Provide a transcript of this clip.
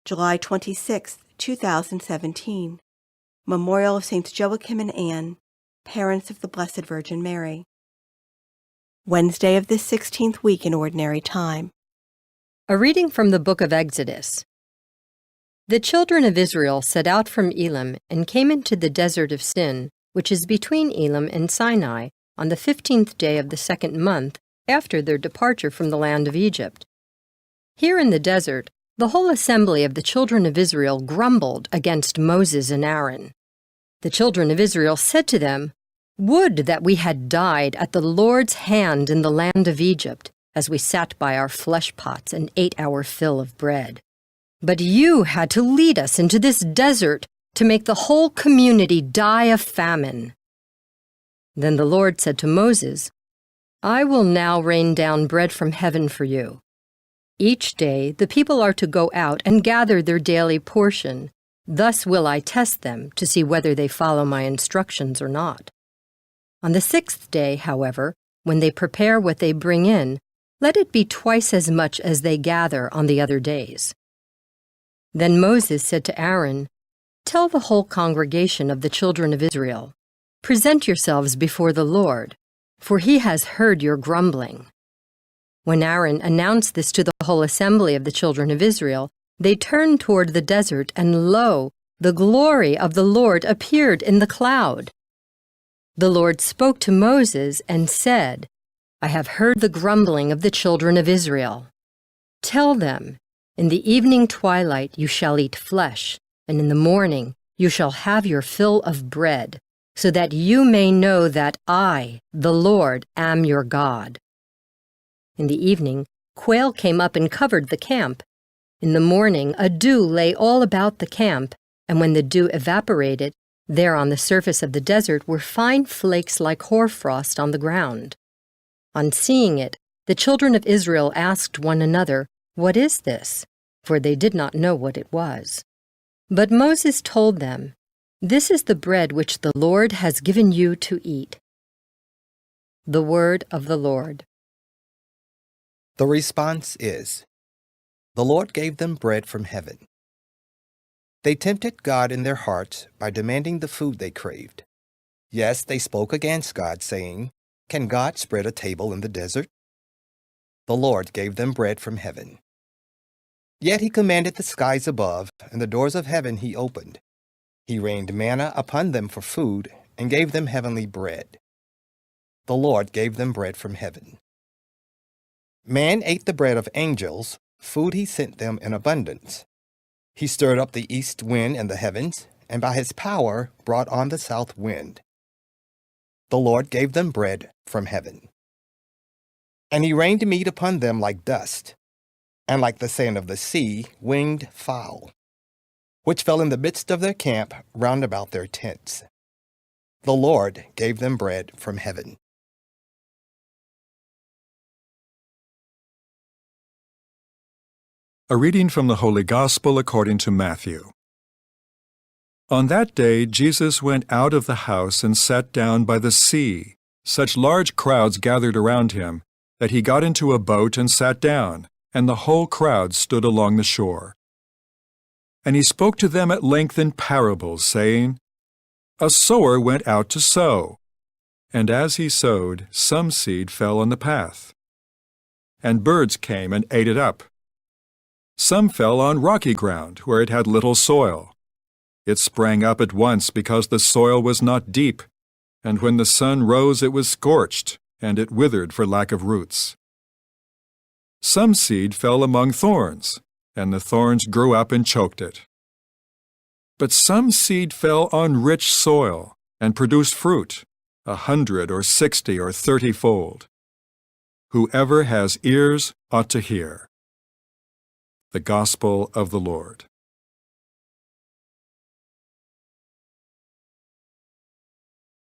July 26, 2017. Memorial of Saints Joachim and Anne, parents of the Blessed Virgin Mary. Wednesday of this 16th week in Ordinary Time. A reading from the book of Exodus. The children of Israel set out from Elim and came into the desert of Sin, which is between Elim and Sinai, on the 15th day of the second month after their departure from the land of Egypt. Here in the desert, the whole assembly of the children of Israel grumbled against Moses and Aaron. The children of Israel said to them, "Would that we had died at the Lord's hand in the land of Egypt, as we sat by our fleshpots and ate our fill of bread. But you had to lead us into this desert to make the whole community die of famine." Then the Lord said to Moses, "I will now rain down bread from heaven for you. Each day the people are to go out and gather their daily portion. Thus will I test them to see whether they follow my instructions or not. On the 6th day, however, when they prepare what they bring in, let it be twice as much as they gather on the other days." Then Moses said to Aaron, "Tell the whole congregation of the children of Israel, 'Present yourselves before the Lord, for he has heard your grumbling.'" When Aaron announced this to the whole assembly of the children of Israel, they turned toward the desert, and lo, the glory of the Lord appeared in the cloud. The Lord spoke to Moses and said, "I have heard the grumbling of the children of Israel. Tell them, in the evening twilight you shall eat flesh, and in the morning you shall have your fill of bread, so that you may know that I, the Lord, am your God." In the evening, quail came up and covered the camp. In the morning, a dew lay all about the camp, and when the dew evaporated, there on the surface of the desert were fine flakes like hoarfrost on the ground. On seeing it, the children of Israel asked one another, "What is this?" For they did not know what it was. But Moses told them, "This is the bread which the Lord has given you to eat." The word of the Lord. The response is, "The Lord gave them bread from heaven." They tempted God in their hearts by demanding the food they craved. Yes, they spoke against God, saying, "Can God spread a table in the desert?" The Lord gave them bread from heaven. Yet he commanded the skies above, and the doors of heaven he opened. He rained manna upon them for food, and gave them heavenly bread. The Lord gave them bread from heaven. Man ate the bread of angels, food he sent them in abundance. He stirred up the east wind in the heavens, and by his power brought on the south wind. The Lord gave them bread from heaven. And he rained meat upon them like dust, and like the sand of the sea, winged fowl, which fell in the midst of their camp round about their tents. The Lord gave them bread from heaven. A reading from the Holy Gospel according to Matthew. On that day Jesus went out of the house and sat down by the sea. Such large crowds gathered around him that he got into a boat and sat down, and the whole crowd stood along the shore. And he spoke to them at length in parables, saying, "A sower went out to sow, and as he sowed, some seed fell on the path, and birds came and ate it up. Some fell on rocky ground, where it had little soil. It sprang up at once because the soil was not deep, and when the sun rose it was scorched, and it withered for lack of roots. Some seed fell among thorns, and the thorns grew up and choked it. But some seed fell on rich soil, and produced fruit, 100 or 60 or 30-fold. Whoever has ears ought to hear." The Gospel of the Lord.